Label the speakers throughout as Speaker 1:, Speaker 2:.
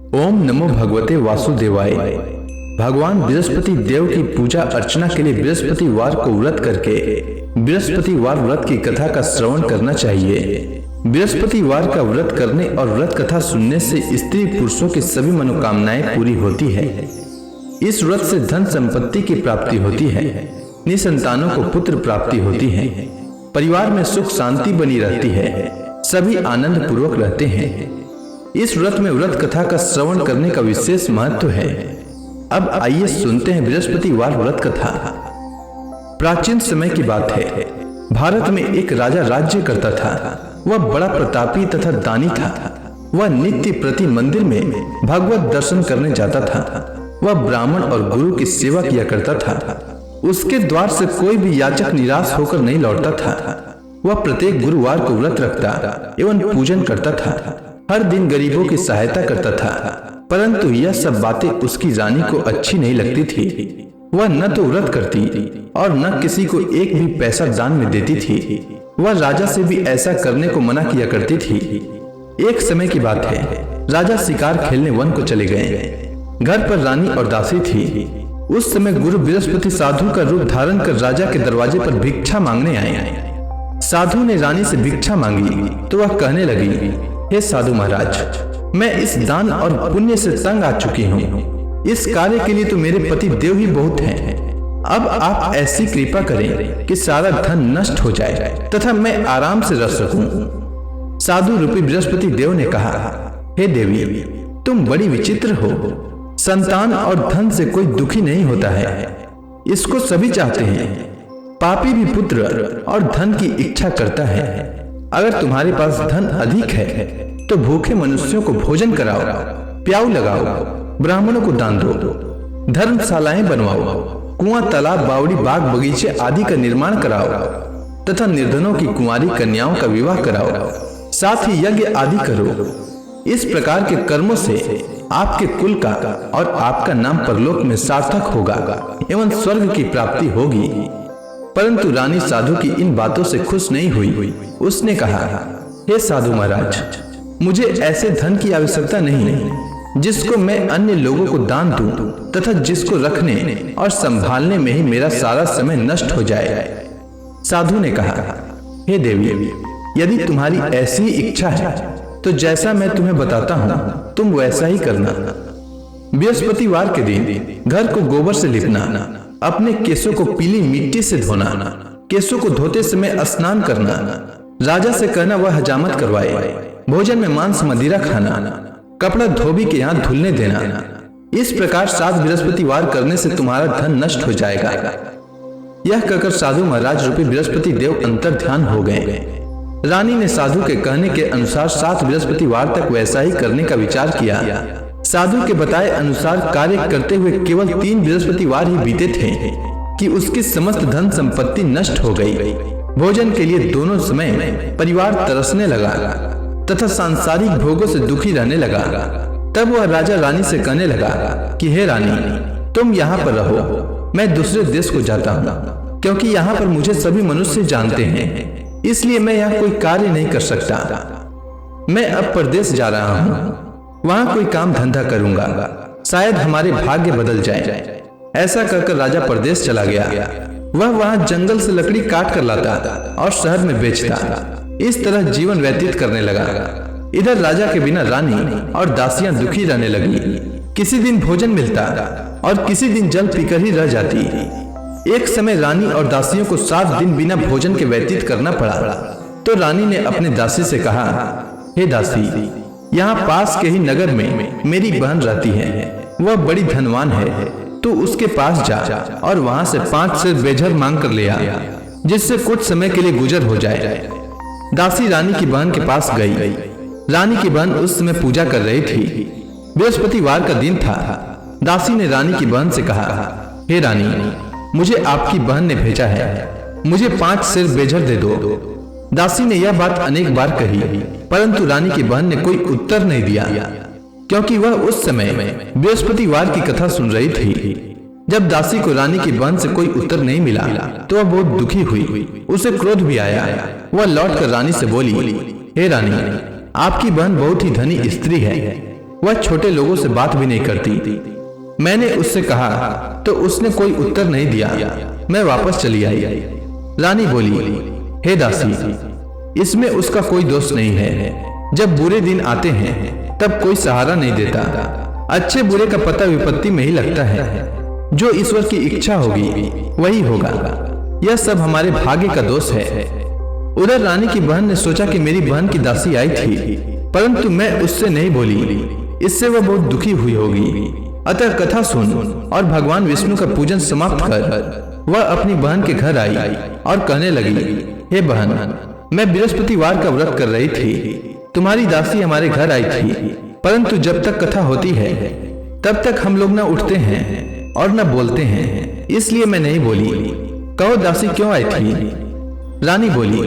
Speaker 1: ओम नमो भगवते वासुदेवाय। भगवान बृहस्पति देव की पूजा अर्चना के लिए बृहस्पतिवार को व्रत करके बृहस्पतिवार व्रत की कथा का श्रवण करना चाहिए। बृहस्पतिवार का व्रत करने और व्रत कथा सुनने से स्त्री पुरुषों की सभी मनोकामनाएं पूरी होती है। इस व्रत से धन संपत्ति की प्राप्ति होती है, निसंतानों को पुत्र प्राप्ति होती है, परिवार में सुख शांति बनी रहती है, सभी आनंद पूर्वक रहते हैं। इस व्रत में व्रत कथा का श्रवण करने का विशेष महत्व है। अब आइए सुनते हैं बृहस्पतिवार व्रत कथा। प्राचीन समय की बात है। भारत में एक राजा राज्य करता था। वह बड़ा प्रतापी तथा दानी था। वह नित्य प्रति मंदिर में भगवत दर्शन करने जाता था। वह ब्राह्मण और गुरु की सेवा किया करता था। उसके द्वार से कोई भी याचक निराश होकर नहीं लौटता था। वह प्रत्येक गुरुवार को व्रत रखता एवं पूजन करता था। हर दिन गरीबों की सहायता करता था, परंतु यह सब बातें उसकी रानी को अच्छी नहीं लगती थी। वह न तो व्रत करती और न किसी को एक भी पैसा दान में देती थी। वह राजा से भी ऐसा करने को मना किया करती थी। एक समय की बात है, राजा शिकार खेलने वन को चले गए। घर पर रानी और दासी थी। उस समय गुरु बृहस्पति साधु का रूप धारण कर राजा के दरवाजे पर भिक्षा मांगने आए। साधु ने रानी से भिक्षा मांगी तो वह कहने लगी, हे साधु महाराज, मैं इस दान और पुण्य से तंग आ चुकी हूँ। इस कार्य के लिए तो मेरे पति देव ही बहुत हैं। अब आप ऐसी कृपा करें कि सारा धन नष्ट हो जाए तथा मैं आराम से रह सकूं। साधु रूपी बृहस्पति देव ने कहा, हे देवी, तुम बड़ी विचित्र हो। संतान और धन से कोई दुखी नहीं होता है, इसको सभी चाहते हैं। पापी भी पुत्र और धन की इच्छा करता है। अगर तुम्हारे पास धन अधिक है तो भूखे मनुष्यों को भोजन कराओ, प्याऊ लगाओ, ब्राह्मणों को दान दो, धर्मशालाएं बनवाओ, कुआं, तालाब, बावड़ी, बाग, बगीचे आदि का निर्माण कराओ तथा निर्धनों की कुंवारी कन्याओं का विवाह कराओ, साथ ही यज्ञ आदि करो। इस प्रकार के कर्मों से आपके कुल का और आपका नाम परलोक में सार्थक होगा एवं स्वर्ग की प्राप्ति होगी। परंतु रानी साधु की इन बातों से खुश नहीं हुई। उसने कहा, हे साधु महाराज, मुझे ऐसे धन की आवश्यकता नहीं जिसको मैं अन्य लोगों को दान दूं तथा जिसको रखने और संभालने में ही मेरा सारा समय नष्ट हो जाए। साधु ने कहा, हे देवी, यदि तुम्हारी ऐसी इच्छा है तो जैसा मैं तुम्हें बताता हूँ तुम वैसा ही करना। बृहस्पतिवार के दिन घर को गोबर से लिपना, अपने केसों को पीली मिट्टी से धोना, केसों को धोते समय स्नान करना, राजा से कहना वह हजामत करवाए, भोजन में मांस मदिरा खाना, कपड़ा धोबी के यहाँ धुलने देना। इस प्रकार 7 बृहस्पतिवार करने से तुम्हारा धन नष्ट हो जाएगा। यह कहकर साधु महाराज रूपी बृहस्पति देव अंतर ध्यान हो गए। रानी ने साधु के कहने के अनुसार 7 बृहस्पतिवार तक वैसा ही करने का विचार किया। साधु के बताए अनुसार कार्य करते हुए केवल 3 बृहस्पतिवार ही बीते थे कि उसकी समस्त धन संपत्ति नष्ट हो गई। भोजन के लिए दोनों समय परिवार तरसने लगा तथा सांसारिक भोगों से दुखी रहने लगा। तब वह राजा रानी से कहने लगा कि हे रानी, तुम यहाँ पर रहो, मैं दूसरे देश को जाता हूँ, क्योंकि यहाँ पर मुझे सभी मनुष्य जानते हैं, इसलिए मैं यहाँ कोई कार्य नहीं कर सकता। मैं अब परदेश जा रहा हूँ, वहां कोई काम धंधा करूंगा, शायद हमारे भाग्य बदल जाए। ऐसा कहकर राजा परदेश चला गया। वह वहां जंगल से लकड़ी काट कर लाता और शहर में बेचता। इस तरह जीवन व्यतीत करने लगा। इधर राजा के बिना रानी और दासियां दुखी रहने लगी। किसी दिन भोजन मिलता और किसी दिन जल पीकर ही रह जाती। एक समय रानी और दासियों को 7 दिन बिना भोजन के व्यतीत करना पड़ा। तो रानी ने अपने दासी से कहा, हे दासी, यहाँ पास के ही नगर में मेरी बहन रहती है, वह बड़ी धनवान है, तू उसके पास जा और वहां से 5 सेर बेझर मांग कर ले आ, जिससे कुछ समय के लिए गुजर हो जाए। दासी रानी की बहन के पास गई। रानी की बहन उस समय पूजा कर रही थी। बृहस्पतिवार का दिन था। दासी ने रानी की बहन से कहा, हे रानी, मुझे आपकी बहन ने भेजा है, मुझे 5 सेर बेझर दे दो। दासी ने यह बात अनेक बार कही, परंतु रानी की बहन ने कोई उत्तर नहीं दिया, क्योंकि वह उस समय बृहस्पतिवार की कथा सुन रही थी। जब दासी को रानी की बहन से कोई उत्तर नहीं मिला तो वह बहुत दुखी हुई। उसे क्रोध भी आया। वह लौटकर रानी से बोली, हे रानी, आपकी बहन बहुत ही धनी स्त्री है, वह छोटे लोगों से बात भी नहीं करती। मैंने उससे कहा तो उसने कोई उत्तर नहीं दिया। मैं वापस चली आई। रानी बोली, हे दासी, इसमें उसका कोई दोष नहीं है। जब बुरे दिन आते हैं तब कोई सहारा नहीं देता। अच्छे बुरे का पता विपत्ति में ही लगता है। जो ईश्वर की इच्छा होगी वही होगा। यह सब हमारे भाग्य का दोष है। उधर रानी की बहन ने सोचा कि मेरी बहन की दासी आई थी, परंतु मैं उससे नहीं बोली। इससे वह बहुत दुखी हुई होगी। अतः कथा सुन और भगवान विष्णु का पूजन समाप्त कर वह अपनी बहन के घर आई और कहने लगी, हे बहन, मैं बृहस्पतिवार का व्रत कर रही थी। तुम्हारी दासी हमारे घर आई थी, परंतु जब तक कथा होती है तब तक हम लोग न उठते हैं और न बोलते हैं, इसलिए मैं नहीं बोली। कहो दासी क्यों आई थी? रानी बोली,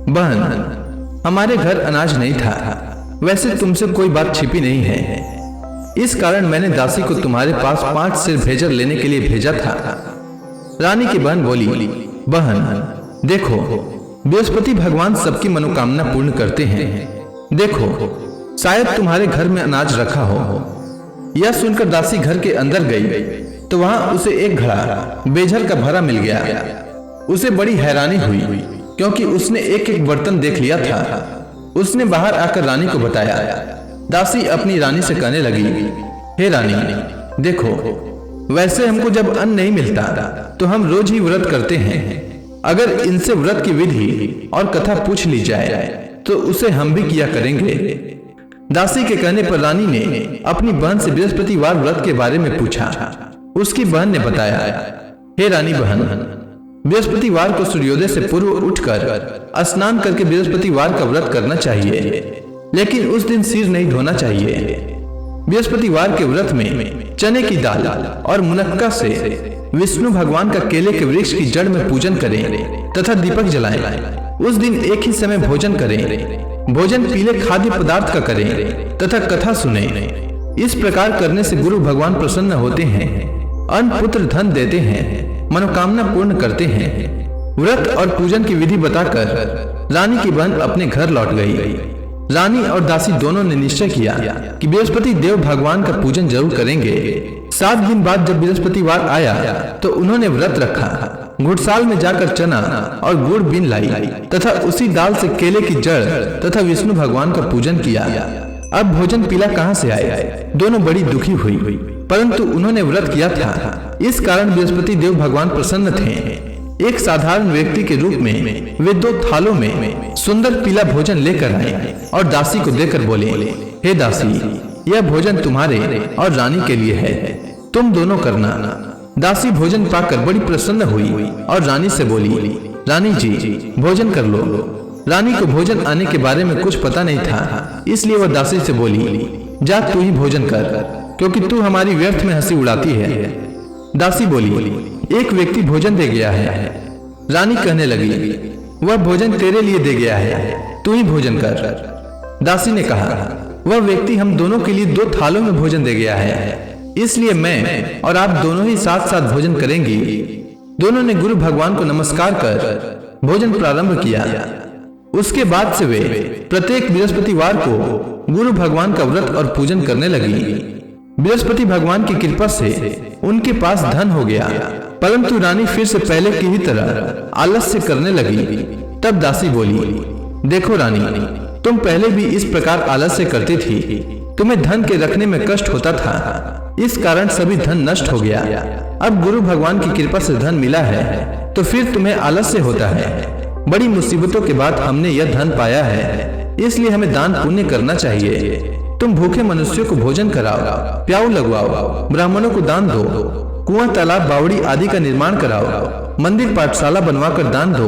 Speaker 1: बहन, हमारे घर अनाज नहीं था। वैसे तुमसे कोई बात छिपी नहीं है, इस कारण मैंने दासी को तुम्हारे पास 5 सिर भेजर लेने के लिए भेजा था। रानी की बहन बोली, बहन देखो, बृहस्पति भगवान सबकी मनोकामना पूर्ण करते हैं। देखो, शायद तुम्हारे घर में अनाज रखा हो। यह सुनकर दासी घर के अंदर गई तो वहां उसे एक घड़ा बेझर का भरा मिल गया। उसे बड़ी हैरानी हुई क्योंकि उसने एक एक बर्तन देख लिया था। उसने बाहर आकर रानी को बताया। दासी अपनी रानी से कहने लगी, हे रानी, देखो, वैसे हमको जब अन्न नहीं मिलता तो हम रोज ही व्रत करते हैं। अगर इनसे व्रत की विधि और कथा पूछ ली जाए तो उसे हम भी किया करेंगे। दासी के कहने पर रानी ने अपनी बहन से बृहस्पतिवार व्रत के बारे में पूछा। उसकी बहन ने बताया, हे रानी बहन, बृहस्पतिवार को सूर्योदय से पूर्व उठकर स्नान करके बृहस्पतिवार का व्रत करना चाहिए, लेकिन उस दिन सिर नहीं धोना चाहिए। बृहस्पतिवार के व्रत में चने की दाल और मुनक्का से विष्णु भगवान का केले के वृक्ष की जड़ में पूजन करें तथा दीपक जलाएं। उस दिन एक ही समय भोजन करें। भोजन पीले खाद्य पदार्थ का करें तथा कथा सुने। इस प्रकार करने से गुरु भगवान प्रसन्न होते हैं, अन्न पुत्र धन देते हैं, मनोकामना पूर्ण करते हैं। व्रत और पूजन की विधि बताकर रानी की बहन अपने घर लौट गई। रानी और दासी दोनों ने निश्चय किया कि बृहस्पति देव भगवान का पूजन जरूर करेंगे। 7 दिन बाद जब बृहस्पतिवार आया तो उन्होंने व्रत रखा। घुड़साल में जाकर चना और गुड़ बीन लाई तथा उसी दाल से केले की जड़ तथा विष्णु भगवान का पूजन किया। अब भोजन पीला कहाँ से आए? दोनों बड़ी दुखी हुई, परंतु उन्होंने व्रत किया था, इस कारण बृहस्पति देव भगवान प्रसन्न थे। एक साधारण व्यक्ति के रूप में वे 2 थालों में सुंदर पीला भोजन लेकर आए और दासी को देकर बोले, हे दासी, यह भोजन तुम्हारे और रानी के लिए है, तुम दोनों करना। दासी भोजन पाकर बड़ी प्रसन्न हुई और रानी से बोली, रानी जी, भोजन कर लो। रानी को भोजन आने के बारे में कुछ पता नहीं था, इसलिए वह दासी से बोली, जा तू ही भोजन कर, क्योंकि तू हमारी व्यर्थ में हंसी उड़ाती है। दासी बोली, एक व्यक्ति भोजन दे गया है। रानी कहने लगी, वह भोजन तेरे लिए दे गया है, तू ही भोजन कर। दासी ने कहा, वह व्यक्ति हम दोनों के लिए 2 थालों में भोजन दे गया है, इसलिए मैं और आप दोनों ही साथ साथ भोजन करेंगी। दोनों ने गुरु भगवान को नमस्कार कर भोजन प्रारंभ किया। उसके बाद से वे प्रत्येक बृहस्पतिवार को गुरु भगवान का व्रत और पूजन करने लगी। बृहस्पति भगवान की कृपा से उनके पास धन हो गया, परंतु रानी फिर से पहले की ही तरह आलस्य करने लगी। तब दासी बोली, देखो रानी, तुम पहले भी इस प्रकार आलस्य करती थी, तुम्हें धन के रखने में कष्ट होता था, इस कारण सभी धन नष्ट हो गया। अब गुरु भगवान की कृपा से धन मिला है तो फिर तुम्हें आलस्य होता है। बड़ी मुसीबतों के बाद हमने यह धन पाया है, इसलिए हमें दान पुण्य करना चाहिए। तुम भूखे मनुष्यों को भोजन कराओ, प्याऊ लगवाओ, ब्राह्मणों को दान दो, कुआं तालाब बावड़ी आदि का निर्माण कराओ, मंदिर पाठशाला बनवाकर दान दो,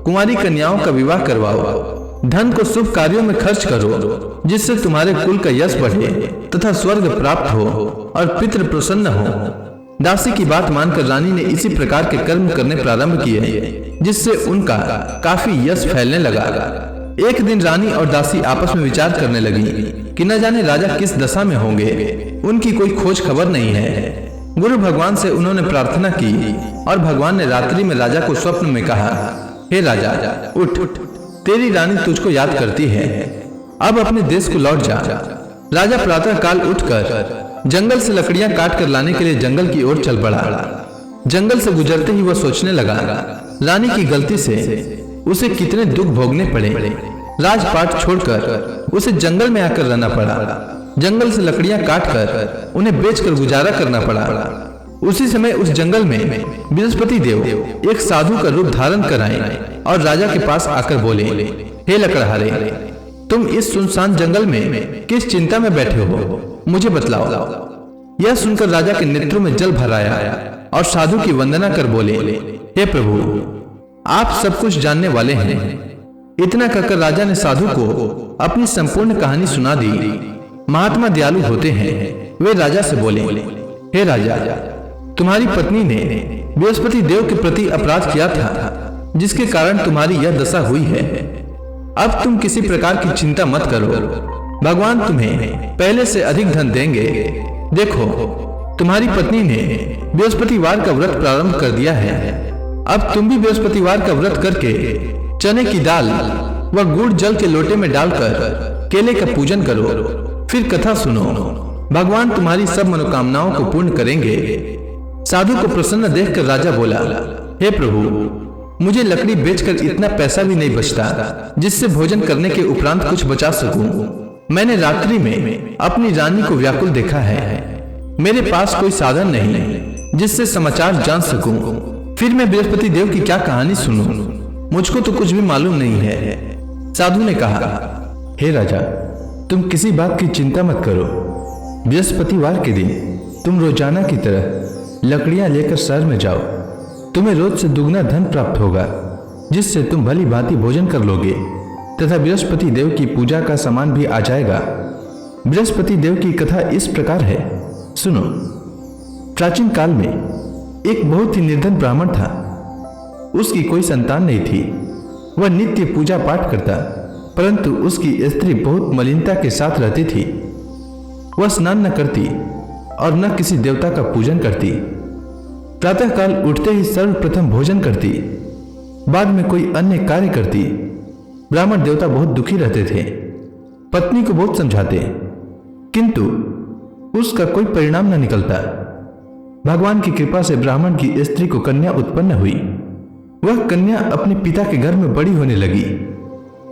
Speaker 1: कुंवारी कन्याओं का विवाह करवाओ। धन को शुभ कार्यों में खर्च करो, जिससे तुम्हारे कुल का यश बढ़े तथा स्वर्ग प्राप्त हो और पितृ प्रसन्न हो। दासी की बात मानकर रानी ने इसी प्रकार के कर्म करने प्रारंभ किए, जिससे उनका काफी यश फैलने लगा। एक दिन रानी और दासी आपस में विचार करने लगी कि न जाने राजा किस दशा में होंगे, उनकी कोई खोज खबर नहीं है। गुरु भगवान से उन्होंने प्रार्थना की और भगवान ने रात्रि में राजा को स्वप्न में कहा, हे राजा, उठ, तेरी रानी तुझको याद करती है, अब अपने देश को लौट जा। राजा प्रातः काल उठकर जंगल से लकड़ियां काट कर लाने के लिए जंगल की ओर चल पड़ा। जंगल से गुजरते ही वह सोचने लगा, रानी की गलती से उसे कितने दुख भोगने पड़े। राजपाट छोड़कर उसे जंगल में आकर रहना पड़ा। जंगल से लकड़ियां काटकर उन्हें बेचकर गुजारा करना पड़ा। उसी समय उस जंगल में बृहस्पति देव एक साधु का रूप धारण कर आए और राजा के पास आकर बोले, हे लकड़हारे, तुम इस सुनसान जंगल में किस चिंता में बैठे हो, मुझे बतलाओ। यह सुनकर राजा के नेत्रों में जल भर आया और साधु की वंदना कर बोले, हे प्रभु, आप सब कुछ जानने वाले हैं। इतना कहकर राजा ने साधु को अपनी संपूर्ण कहानी सुना दी। महात्मा दयालु होते हैं। वे राजा से बोले, हे राजा, तुम्हारी पत्नी ने बृहस्पति देव के प्रति अपराध किया था, जिसके कारण तुम्हारी यह दशा हुई है। अब तुम किसी प्रकार की चिंता मत करो, भगवान तुम्हें पहले से अधिक धन देंगे। देखो, तुम्हारी पत्नी ने बृहस्पतिवार का व्रत प्रारंभ कर दिया है। अब तुम भी बृहस्पतिवार का व्रत करके चने की दाल व गुड़ जल के लोटे में डालकर केले का पूजन करो, फिर कथा सुनो। भगवान तुम्हारी सब मनोकामनाओं को पूर्ण करेंगे। साधु को प्रसन्न देखकर राजा बोला, हे प्रभु, मुझे लकड़ी बेचकर इतना पैसा भी नहीं बचता जिससे भोजन करने के उपरांत कुछ बचा सकूं। मैंने रात्रि में अपनी रानी को व्याकुल देखा है। मेरे पास कोई साधन नहीं जिससे समाचार जान सकूं। फिर मैं बृहस्पति देव की क्या कहानी सुनूं? मुझको तो कुछ भी मालूम नहीं है। साधु ने कहा, हे राजा, तुम किसी बात की चिंता मत करो। बृहस्पतिवार के दिन तुम रोजाना की तरह लकड़ियां लेकर शहर में जाओ। तुम्हें रोज से दुगना धन प्राप्त होगा, जिससे तुम भली भांति भोजन कर लोगे तथा बृहस्पति देव की पूजा का सामान भी आ जाएगा। बृहस्पति देव की कथा इस प्रकार है, सुनो। प्राचीन काल में एक बहुत ही निर्धन ब्राह्मण था। उसकी कोई संतान नहीं थी। वह नित्य पूजा पाठ करता, परंतु उसकी स्त्री बहुत मलिनता के साथ रहती थी। वह स्नान न करती और न किसी देवता का पूजन करती। प्रातःकाल उठते ही सर्वप्रथम भोजन करती, बाद में कोई अन्य कार्य करती। ब्राह्मण देवता बहुत दुखी रहते थे। पत्नी को बहुत समझाते, किंतु उसका कोई परिणाम न निकलता। भगवान की कृपा से ब्राह्मण की स्त्री को कन्या उत्पन्न हुई। वह कन्या अपने पिता के घर में बड़ी होने लगी।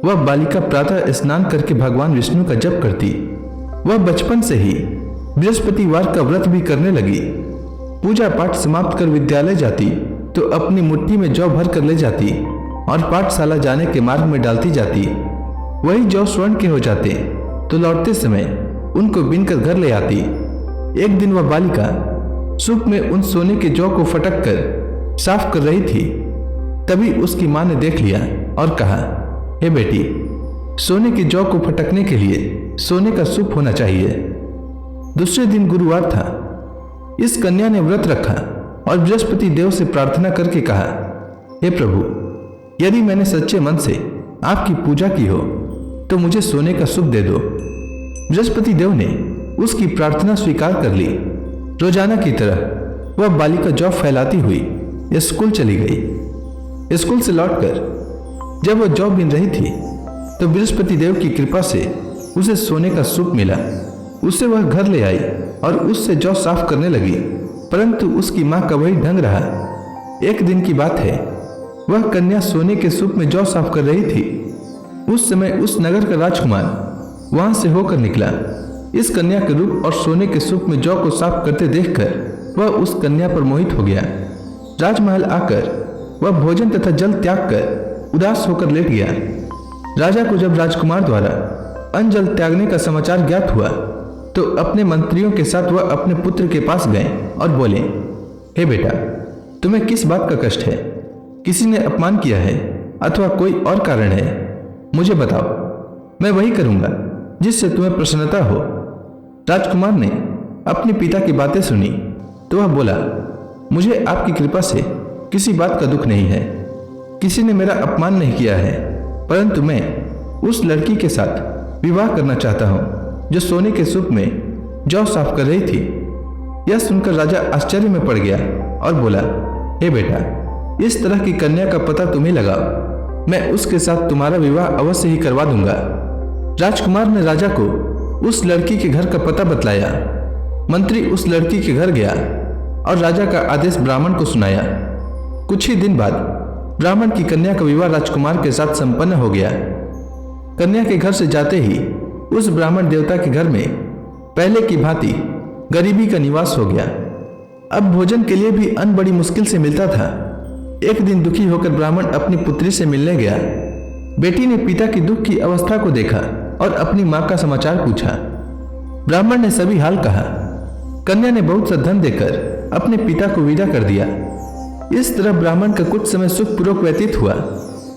Speaker 1: वह बालिका प्रातः स्नान करके भगवान विष्णु का जप करती। वह बचपन से ही बृहस्पतिवार का व्रत भी करने लगी। पूजा पाठ समाप्त कर विद्यालय जाती तो अपनी मुट्ठी में जौ भर कर ले जाती और पाठशाला जाने के मार्ग में डालती जाती। वही जौ स्वर्ण के हो जाते तो लौटते समय उनको बीनकर घर ले आती। एक दिन वह बालिका सूप में उन सोने के जौ को फटक कर साफ कर रही थी। तभी उसकी मां ने देख लिया और कहा, हे बेटी, सोने के जौ को फटकने के लिए सोने का सूप होना चाहिए। दूसरे दिन गुरुवार था। इस कन्या ने व्रत रखा और बृहस्पति देव से प्रार्थना करके कहा, हे प्रभु, यदि मैंने सच्चे मन से आपकी पूजा की हो तो मुझे सोने का सूप दे दो। बृहस्पति देव ने उसकी प्रार्थना स्वीकार कर ली। रोजाना की तरह वह बालिका जौ फैलाती हुई स्कूल चली गई। स्कूल से लौटकर जब वह जौ बीन रही थी तो बृहस्पति देव की कृपा से उसे सोने का सूप मिला। उसे वह घर ले आई और उससे जौ साफ करने लगी, परंतु उसकी मां का वही ढंग रहा। एक दिन की बात है, वह कन्या सोने के सूप में जौ साफ कर रही थी। उस समय उस नगर का राजकुमार वहां से होकर निकला। इस कन्या के रूप और सोने के सूप में जौ को साफ करते देखकर वह उस कन्या पर मोहित हो गया। राजमहल आकर वह भोजन तथा जल त्याग कर उदास होकर लेट गया। राजा को जब राजकुमार द्वारा अन्न जल त्यागने का समाचार ज्ञात हुआ तो अपने मंत्रियों के साथ वह अपने पुत्र के पास गए और बोले, हे बेटा, तुम्हें किस बात का कष्ट है? किसी ने अपमान किया है अथवा कोई और कारण है? मुझे बताओ, मैं वही करूंगा जिससे तुम्हें प्रसन्नता हो। राजकुमार ने अपने पिता की बातें सुनी तो वह बोला, मुझे आपकी कृपा से किसी बात का दुख नहीं है। किसी ने मेरा अपमान नहीं किया है, परंतु मैं उस लड़की के साथ विवाह करना चाहता हूं जो सोने के सूप में जौ साफ कर रही थी। यह सुनकर राजा आश्चर्य में पड़ गया और बोला, हे बेटा, इस तरह की कन्या का पता तुम्हें लगाओ। मैं उसके साथ तुम्हारा विवाह अवश्य ही करवा दूंगा। राजकुमार ने राजा को उस लड़की के घर का पता बतलाया। मंत्री उस लड़की के घर गया और राजा का आदेश ब्राह्मण को सुनाया। कुछ ही दिन बाद ब्राह्मण की कन्या का विवाह राजकुमार के साथ संपन्न हो गया। कन्या के घर से जाते ही उस ब्राह्मण देवता के घर में पहले की भांति गरीबी का निवास हो गया। अब भोजन के लिए भी अन्न बड़ी मुश्किल से मिलता था। एक दिन दुखी होकर ब्राह्मण अपनी पुत्री से मिलने गया। बेटी ने पिता की दुख की अवस्था को देखा और अपनी मां का समाचार पूछा। ब्राह्मण ने सभी हाल कहा। कन्या ने बहुत सा धन देकर अपने पिता को विदा कर दिया। इस तरह ब्राह्मण का कुछ समय सुखपूर्वक व्यतीत हुआ,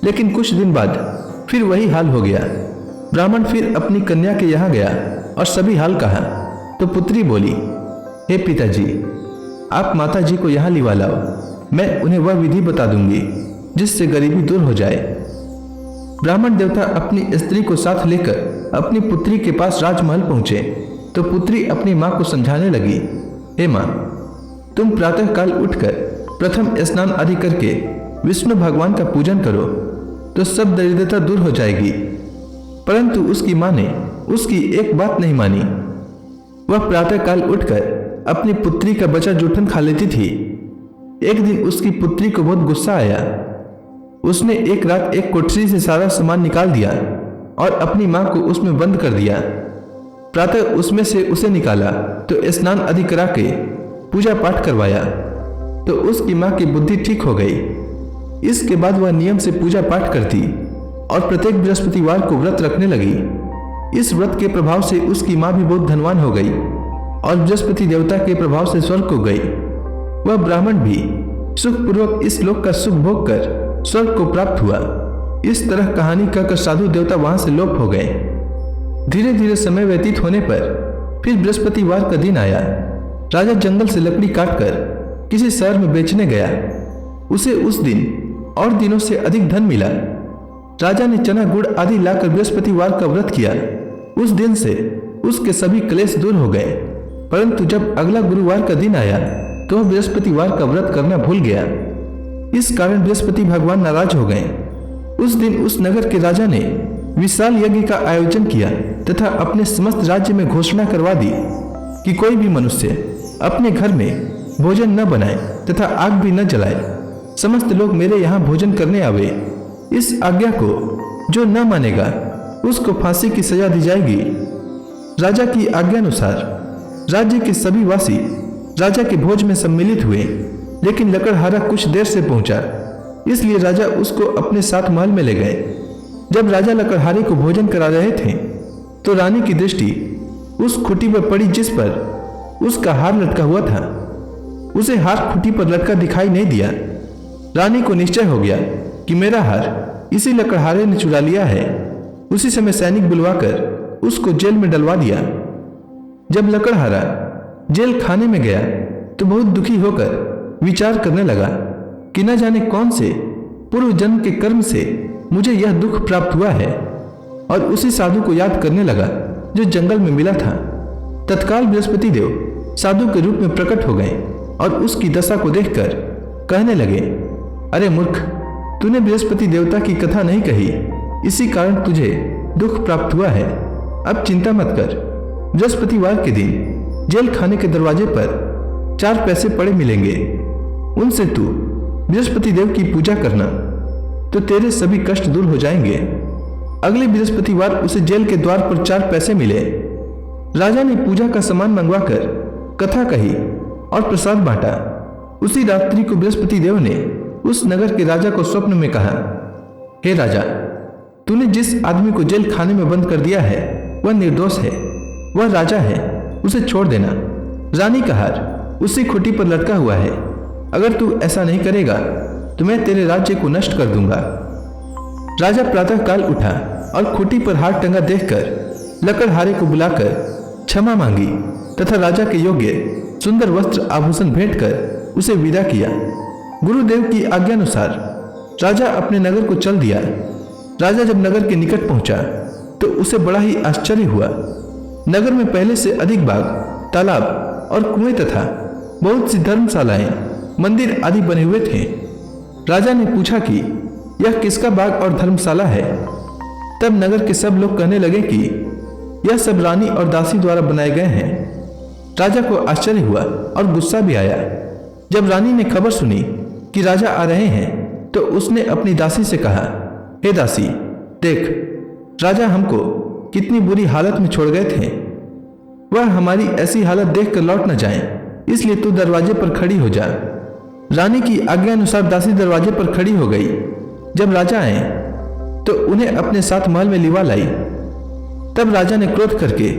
Speaker 1: लेकिन कुछ दिन बाद फिर वही हाल हो गया। ब्राह्मण फिर अपनी कन्या के यहाँ गया और सभी हाल कहा तो पुत्री बोली, हे पिताजी, आप माता जी को यहाँ लिवा लाओ, मैं उन्हें वह विधि बता दूंगी जिससे गरीबी दूर हो जाए। ब्राह्मण देवता अपनी स्त्री को साथ लेकर अपनी पुत्री के पास राजमहल पहुंचे तो पुत्री अपनी मां को समझाने लगी, हे मां, तुम प्रातः काल उठकर प्रथम स्नान आदि करके विष्णु भगवान का पूजन करो तो सब दरिद्रता दूर हो जाएगी। परंतु उसकी मां ने उसकी एक बात नहीं मानी। वह प्रातः काल उठकर अपनी पुत्री का बचा जूठन खा लेती थी। एक दिन उसकी पुत्री को बहुत गुस्सा आया। उसने एक रात एक कोठरी से सारा सामान निकाल दिया और अपनी मां को उसमें बंद कर दिया। प्रातः उसमें से उसे निकाला तो स्नान आदि करा के पूजा पाठ करवाया तो उसकी मां की बुद्धि ठीक हो गई। इसके बाद वह नियम से पूजा पाठ करती और प्रत्येक बृहस्पतिवार को व्रत रखने लगी। इस व्रत के प्रभाव से उसकी मां भी बहुत धनवान हो गई और बृहस्पति देवता के प्रभाव से स्वर्ग को गई। वह ब्राह्मण भी सुखपूर्वक इस लोक का सुख भोग कर स्वर्ग को प्राप्त हुआ। इस तरह कहानी कहकर साधु देवता वहां से लोप हो गए। धीरे धीरे समय व्यतीत होने पर फिर बृहस्पतिवार का दिन आया। राजा जंगल से लकड़ी काटकर किसी शहर में बेचने गया। उसे उस दिन और दिनों से अधिक धन मिला। राजा ने चना गुड़ आदि लाकर बृहस्पतिवार का व्रत किया। उस दिन से उसके सभी क्लेश दूर हो गए। परंतु जब अगला गुरुवार का दिन आया तो वह बृहस्पतिवार का व्रत करना भूल गया। इस कारण बृहस्पति भगवान नाराज हो गए। उस दिन उस नगर के राजा ने विशाल यज्ञ का आयोजन किया तथा अपने समस्त राज्य में घोषणा करवा दी कि कोई भी मनुष्य अपने घर में भोजन न बनाए तथा आग भी न जलाए। समस्त लोग मेरे यहाँ भोजन करने आवे। इस आज्ञा को जो न मानेगा उसको फांसी की सजा दी जाएगी। राजा की आज्ञानुसार राज्य के सभी वासी राजा के भोज में सम्मिलित हुए, लेकिन लकड़हारा कुछ देर से पहुंचा, इसलिए राजा उसको अपने साथ महल में ले गए। जब राजा लकड़हारे को भोजन करा रहे थे तो रानी की दृष्टि उस खुटी पर पड़ी जिस पर उसका हार लटका हुआ था। उसे हार खुटी पर लटका दिखाई नहीं दिया। रानी को निश्चय हो गया कि मेरा हार इसी लकड़हारे ने चुरा लिया है। उसी समय सैनिक बुलवाकर उसको जेल में डलवा दिया। जब लकड़हारा जेल खाने में गया तो बहुत दुखी होकर विचार करने लगा कि न जाने कौन से पूर्व जन्म के कर्म से मुझे यह दुख प्राप्त हुआ है, और उसी साधु को याद करने लगा जो जंगल में मिला था। तत्काल बृहस्पति देव साधु के रूप में प्रकट हो गए और उसकी दशा को देखकर कहने लगे, अरे मूर्ख, तूने बृहस्पति देवता की कथा नहीं कही, इसी कारण तुझे दुख प्राप्त हुआ है। अब चिंता मत कर। बृहस्पतिवार के दिन जेल खाने के दरवाजे पर 4 पैसे पड़े मिलेंगे। उनसे तू बृहस्पति देव की पूजा करना तो तेरे सभी कष्ट दूर हो जाएंगे। अगले बृहस्पतिवार उसे जेल के द्वार पर 4 पैसे मिले। राजा ने पूजा का सामान मंगवाकर कथा कही और प्रसाद बांटा। उसी रात्रि को बृहस्पति देव ने उस नगर के राजा को स्वप्न में कहा, हे राजा, तूने जिस आदमी को जेल खाने में बंद कर दिया है वह निर्दोष है, वह राजा है, उसे छोड़ देना। रानी का हार उसी खुटी पर लटका हुआ है। अगर तू ऐसा नहीं करेगा तो मैं तेरे राज्य को नष्ट कर दूंगा। राजा प्रातः काल उठा और खुटी पर हार टंगा देखकर लकड़हारे को बुलाकर क्षमा मांगी तथा राजा के योग्य सुंदर वस्त्र आभूषण भेंट कर उसे विदा किया। गुरुदेव की आज्ञानुसार राजा अपने नगर को चल दिया। राजा जब नगर के निकट पहुंचा तो उसे बड़ा ही आश्चर्य हुआ। नगर में पहले से अधिक बाग, तालाब और कुएं तथा बहुत सी धर्मशालाएं, मंदिर आदि बने हुए थे। राजा ने पूछा कि यह किसका बाग और धर्मशाला है। तब नगर के सब लोग कहने लगे कि यह सब रानी और दासी द्वारा बनाए गए हैं। राजा को आश्चर्य हुआ और गुस्सा भी आया। जब रानी ने खबर सुनी कि राजा आ रहे हैं तो उसने अपनी दासी से कहा, हे दासी, देख राजा हमको कितनी बुरी हालत में छोड़ गए थे। वह हमारी ऐसी हालत देखकर लौट न जाएं, इसलिए तू दरवाजे पर खड़ी हो जा। रानी की आज्ञा अनुसार दासी दरवाजे पर खड़ी हो गई। जब राजा आए तो उन्हें अपने साथ महल में लिवा लाई। तब राजा ने क्रोध करके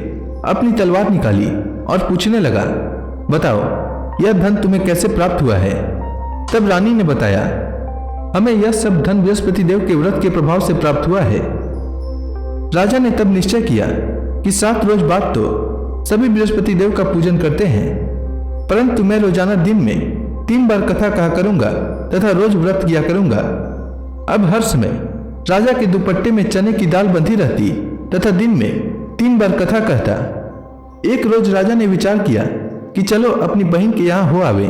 Speaker 1: अपनी तलवार निकाली और पूछने लगा, बताओ यह धन तुम्हें कैसे प्राप्त हुआ है? तब रानी ने बताया, हमें यह सब धन बृहस्पति देव के व्रत के प्रभाव से प्राप्त हुआ है। राजा ने तब निश्चय किया कि 7 रोज बाद तो सभी बृहस्पति देव का पूजन करते हैं, परंतु मैं रोजाना दिन में 3 बार कथा कहा करूंगा तथा रोज व्रत किया करूंगा। अब हर समय राजा के दुपट्टे में चने की दाल बंधी रहती तथा दिन में 3 बार कथा कहता। एक रोज राजा ने विचार किया कि चलो अपनी बहन के यहाँ हो आवे।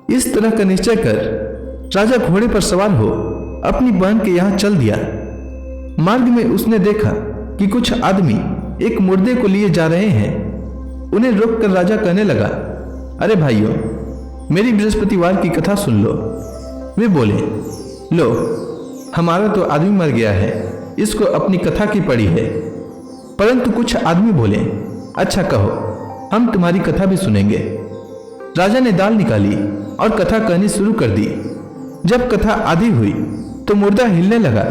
Speaker 1: इस तरह का निश्चय कर राजा घोड़े पर सवार हो अपनी बहन के यहाँ चल दिया। मार्ग में उसने देखा कि कुछ आदमी एक मुर्दे को लिए जा रहे हैं। उन्हें रोककर राजा कहने लगा, अरे भाइयों, मेरी बृहस्पतिवार की कथा सुन लो। वे बोले, लो हमारा तो आदमी मर गया है, इसको अपनी कथा की पड़ी है। परंतु कुछ आदमी बोले, अच्छा कहो, हम तुम्हारी कथा भी सुनेंगे। राजा ने दाल निकाली और कथा कहनी शुरू कर दी। जब कथा आधी हुई तो मुर्दा हिलने लगा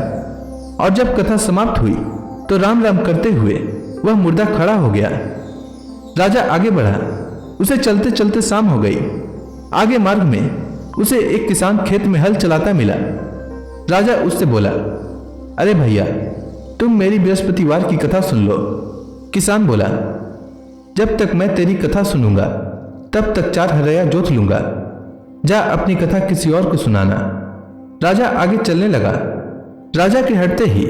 Speaker 1: और जब कथा समाप्त हुई तो राम राम करते हुए वह मुर्दा खड़ा हो गया। राजा आगे बढ़ा। उसे चलते चलते शाम हो गई। आगे मार्ग में उसे एक किसान खेत में हल चलाता मिला। राजा उससे बोला, अरे भैया, तुम मेरी बृहस्पतिवार की कथा सुन लो। किसान बोला, जब तक मैं तेरी कथा सुनूंगा तब तक 4 हरया जोत लूंगा। जा अपनी कथा किसी और को सुनाना। राजा आगे चलने लगा। राजा के हटते ही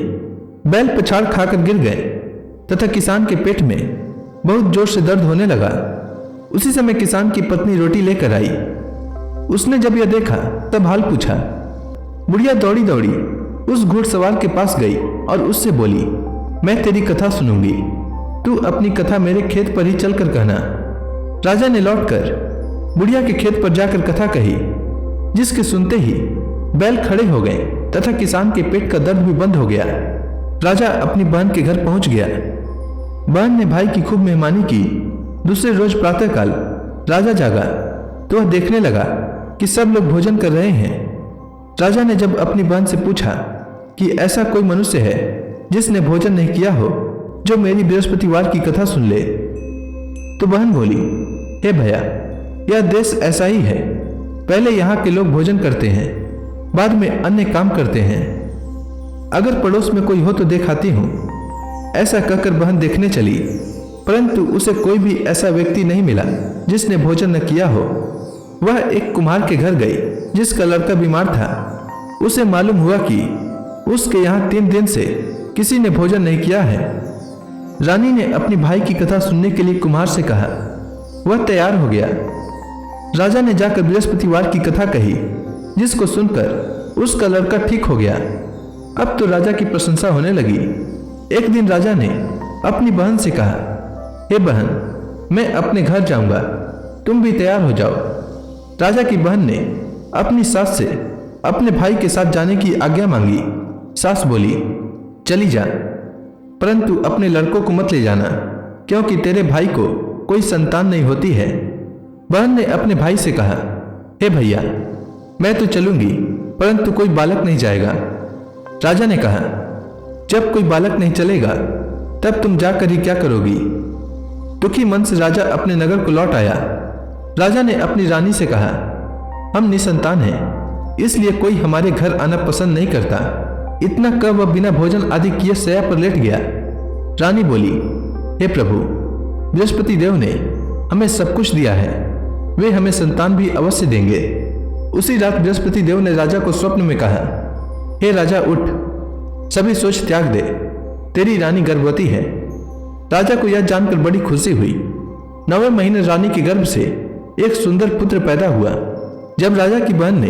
Speaker 1: बैल पछाड़ खाकर गिर गए तथा किसान के पेट में बहुत जोर से दर्द होने लगा। उसी समय किसान की पत्नी रोटी लेकर आई। उसने जब यह देखा तब हाल पूछा। बुढ़िया दौड़ी दौड़ी उस घुड़सवार के पास गई और उससे बोली, मैं तेरी कथा सुनूंगी, तू अपनी कथा मेरे खेत पर ही चलकर कहना। राजा ने लौटकर बुढ़िया के खेत पर जाकर कथा कही, जिसके सुनते ही बैल खड़े हो गए तथा किसान के पेट का दर्द भी बंद हो गया। राजा अपनी बहन के घर पहुंच गया। बहन ने भाई की खूब मेहमानी की। दूसरे रोज प्रातःकाल राजा जागा तो वह देखने लगा कि सब लोग भोजन कर रहे हैं। राजा ने जब अपनी बहन से पूछा कि ऐसा कोई मनुष्य है जिसने भोजन नहीं किया हो जो मेरी बृहस्पतिवार की कथा सुन ले, तो बहन बोली, हे भैया, यह देश ऐसा ही है। पहले यहाँ के लोग भोजन करते हैं, बाद में अन्य काम करते हैं। अगर पड़ोस में कोई हो तो दिखाती हूँ। ऐसा कहकर बहन देखने चली, परंतु उसे कोई भी ऐसा व्यक्ति नहीं मिला जिसने भोजन न किया हो। वह एक कुम्हार के घर गई जिसका लड़का बीमार था। उसे मालूम हुआ कि उसके यहाँ 3 दिन से किसी ने भोजन नहीं किया है। रानी ने अपनी भाई की कथा सुनने के लिए कुम्हार से कहा। वह तैयार हो गया। राजा ने जाकर बृहस्पतिवार की कथा कही, जिसको सुनकर उसका लड़का ठीक हो गया। अब तो राजा की प्रशंसा होने लगी। एक दिन राजा ने अपनी बहन से कहा, हे बहन, मैं अपने घर जाऊंगा, तुम भी तैयार हो जाओ। राजा की बहन ने अपनी सास से अपने भाई के साथ जाने की आज्ञा मांगी। सास बोली, चली जा, परंतु अपने लड़कों को मत ले जाना, क्योंकि तेरे भाई को कोई संतान नहीं होती है। बहन ने अपने भाई से कहा, हे भैया, मैं तो चलूंगी, परंतु कोई बालक नहीं जाएगा। राजा ने कहा, जब कोई बालक नहीं चलेगा तब तुम जाकर ही क्या करोगी? दुखी मन से राजा अपने नगर को लौट आया। राजा ने अपनी रानी से कहा, हम निसंतान हैं, इसलिए कोई हमारे घर आना पसंद नहीं करता। इतना कह वह बिना भोजन आदि किए शैया पर लेट गया। रानी बोली, हे प्रभु, बृहस्पति देव ने हमें सब कुछ दिया है, वे हमें संतान भी अवश्य देंगे। उसी रात बृहस्पति देव ने राजा को स्वप्न में कहा, हे राजा, उठ, सभी सोच त्याग दे, तेरी रानी गर्भवती है। राजा को यह जानकर बड़ी खुशी हुई। 9वें महीने रानी के गर्भ से एक सुंदर पुत्र पैदा हुआ। जब राजा की बहन ने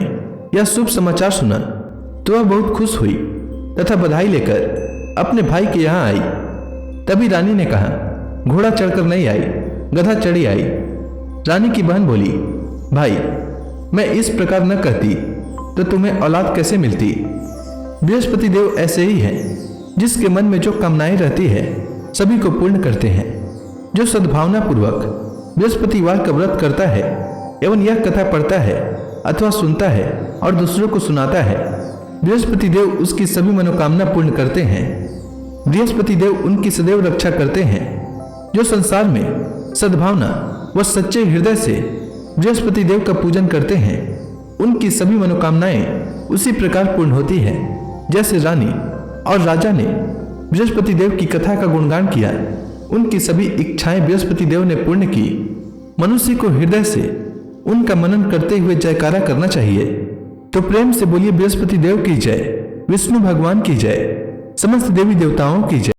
Speaker 1: यह शुभ समाचार सुना तो वह बहुत खुश हुई तथा बधाई लेकर अपने भाई के यहाँ आई। तभी रानी ने कहा, घोड़ा चढ़कर नहीं आई, गधा चढ़ी आई। रानी की बहन बोली, भाई मैं इस प्रकार न कहती तो तुम्हें औलाद कैसे मिलती। बृहस्पति देव ऐसे ही हैं, जिसके मन में जो कामनाएं रहती है सभी को पूर्ण करते हैं। जो सद्भावना पूर्वक बृहस्पतिवार का व्रत करता है एवं यह कथा पढ़ता है अथवा सुनता है और दूसरों को सुनाता है, बृहस्पति देव उसकी सभी मनोकामना पूर्ण करते हैं। बृहस्पति देव उनकी सदैव रक्षा करते हैं। जो संसार में सद्भावना व सच्चे हृदय से बृहस्पति देव का पूजन करते हैं, उनकी सभी मनोकामनाएं उसी प्रकार पूर्ण होती है जैसे रानी और राजा ने बृहस्पति देव की कथा का गुणगान किया। उनकी सभी इच्छाएं बृहस्पति देव ने पूर्ण की। मनुष्य को हृदय से उनका मनन करते हुए जयकारा करना चाहिए। तो प्रेम से बोलिए, बृहस्पति देव की जय, विष्णु भगवान की जय, समस्त देवी देवताओं की जय।